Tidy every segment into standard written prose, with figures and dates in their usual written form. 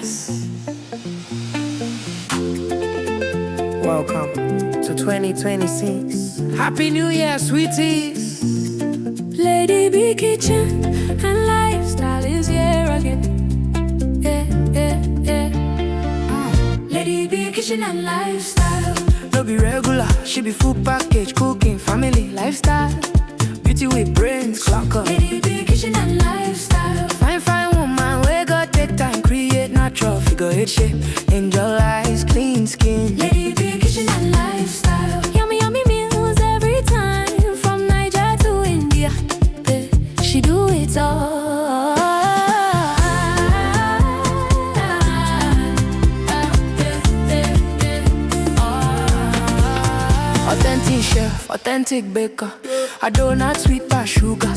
Yes. Welcome to 2026. Happy New Year, sweeties. Lady B Kitchen and lifestyle is here again. Yeah, yeah, yeah. Lady B Kitchen and lifestyle. No be regular, she be full package, cooking, family, lifestyle. Beauty with brains, clock up. Lady B Kitchen and lifestyle. Fine, fine woman, we got take time, create natural figure eight shape. Angel eyes, clean skin. Lady B Kitchen and lifestyle. Yummy, yummy meals every time, from Niger to India. She do it all. Authentic chef, authentic baker. A donut sweet pass sugar.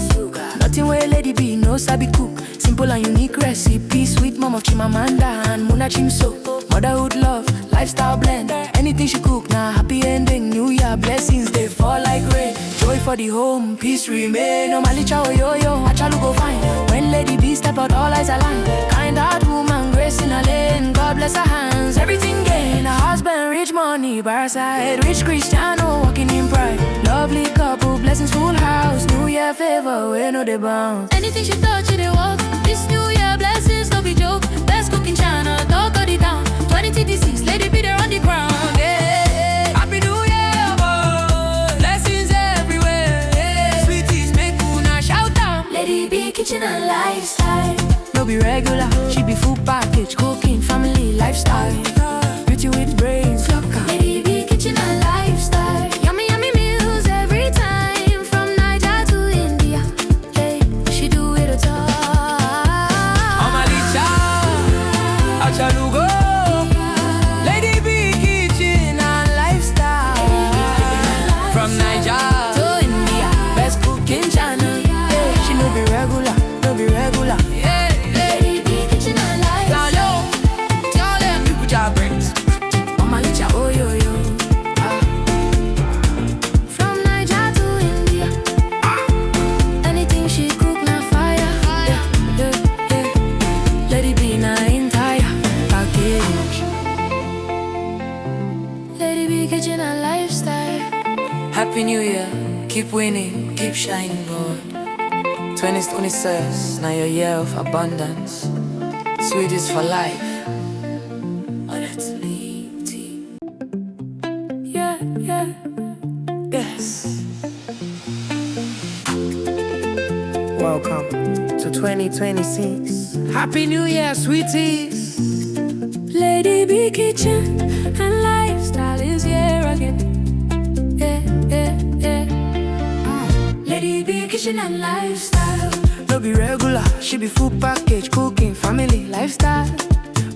Nothing where Lady B no sabi cook. Simple and unique recipe. Sweet mom of Chimamanda and Muna Chimso. Motherhood love, lifestyle blend. Anything she cook, now happy ending. New Year blessings, they fall like rain. Joy for the home, peace remain. Normally chow yo-yo, achalu go fine. When Lady B step out, all eyes align. Kind heart woman, grace in a lane. God bless her hands, everything gain. A husband, rich money, bar side. Rich Cristiano, walking in pride. Lovely couple, blessings full house. New Year favor, we know they bounce. Anything she touch, it walk. This New Year blessings, no be joke. Best cooking channel, talk of the town. 2026, Lady B there on the ground. Yeah. Happy New Year, boy. Blessings everywhere. Yeah. Sweeties, make una shout out. Lady B Kitchen and lifestyle. No be regular, she be full package, cooking, family, lifestyle. Beauty with brains, clock up. Lady B Kitchen and lifestyle. Yummy, yummy meals every time, from Niger to India. Hey, she do it all. Omalicha, Achalugo. Lady B Kitchen and lifestyle. From Niger to India, best cooking channel. Yeah, she no be regular, no be regular. Yeah, Lady B Kitchen and lifestyle. tell them people job brains. Omalicha, oh yo yo. From Niger to India. Anything she cook, na fire. Yeah, yeah, yeah. Lady B na entire package. Lady B Kitchen and lifestyle. Happy New Year, keep winning, keep shining, boy. 2026, now your year of abundance. Sweeties for life. Oh, that's Lady. Yeah, yeah. Yes. Welcome to 2026. Happy New Year, sweeties. Lady B Kitchen and lifestyle is here again. Yeah, yeah, yeah. Lady B Kitchen and lifestyle. No be regular, she be full package, cooking, family, lifestyle.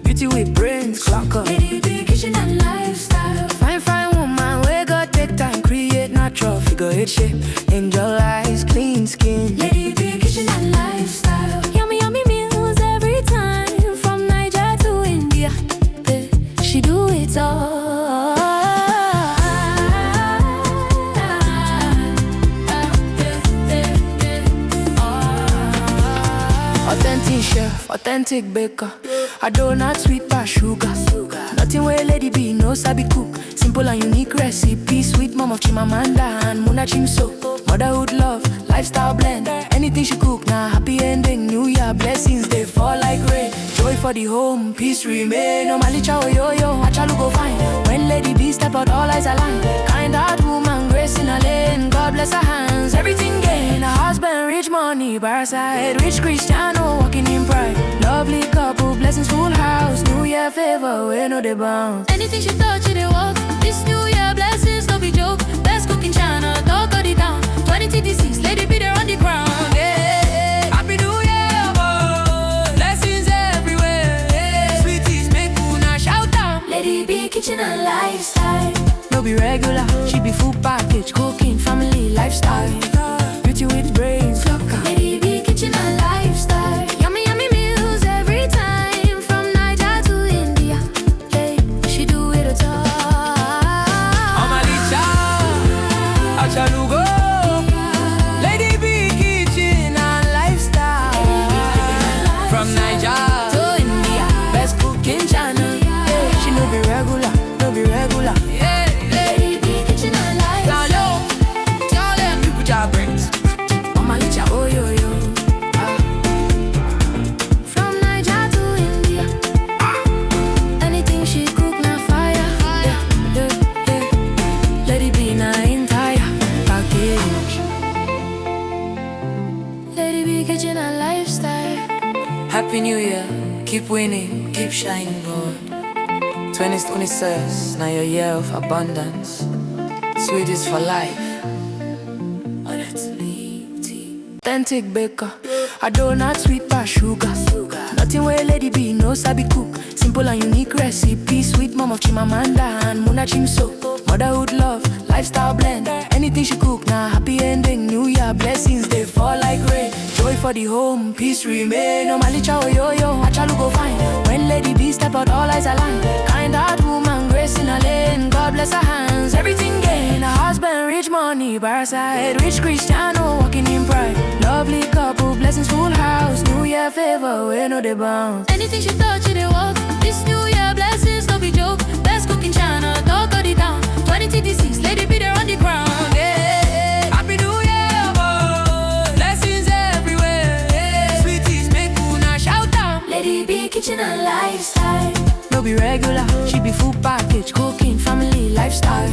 Beauty with brains, clock up. Lady B Kitchen and lifestyle. Fine, fine woman, we got take time, create natural figure eight shape. Angel eyes, clean skin. Lady B Kitchen and lifestyle. Yummy, yummy meals every time, from Niger to India. She do it all. Authentic chef, authentic baker. A donut sweet pass sugar. Nothing where Lady B no sabi cook. Simple and unique recipe. Sweet mom of Chimamanda and Muna Chimso. Motherhood love, lifestyle blend. Anything she cook, now happy ending. New Year blessings, they fall like rain. Joy for the home, peace remain. Normally chow yo-yo, achalu go fine. When Lady B step out, all eyes align. Kind heart woman, grace in a lane. God bless her hands, everything gain. A husband, rich money, bar side. Rich Cristiano, walking in pride. Lovely couple, blessings full house. New Year favor, we know they bounce. Anything she touch, it walk. This New Year blessings, no be joke. Best cooking channel, talk of the town. 2026, Lady B there on the ground. Yeah. Happy New Year, boy. Blessings everywhere. Yeah. Sweeties, make una shout out. Lady B Kitchen and lifestyle. No be regular, she be full package, cooking, family, lifestyle. Beauty with brains, clock up. Lady B Kitchen and lifestyle. Yummy, yummy meals every time, from Niger to India. Hey, she do it all. Omalicha, Achalugo. Lady B Kitchen and lifestyle. From Niger to India, best cooking year, keep winning, keep shining, boy. 2026, now your year of abundance. Sweet is for life. Authentic baker, a donut sweet by sugar. Nothing where lady be no sabi cook. Simple and unique recipe, sweet mom of Chimamanda and Muna Chimso. Motherhood love, lifestyle blend. Anything she cook, now happy ending. New year blessings, they fall like rain. Joy for the home, peace remain. Normally chow yo, achalu go fine. When lady B step out, all eyes align. Kind heart woman, grace in a lane. God bless her hands, everything gain. A husband, rich money, by her side. Rich Cristiano, walking in pride. Lovely couple, blessings full house. New year favor, we know they bounce. Anything she touch, it walk. This new year blessings, no be joke. Best cooking channel, talk of the town. 2026, lady be there on the ground. Yeah. Happy New Year, boy. Blessings everywhere. Yeah. Sweeties, make una shout out. Lady B kitchen and lifestyle. No be regular, she be full package. Cooking, family, lifestyle.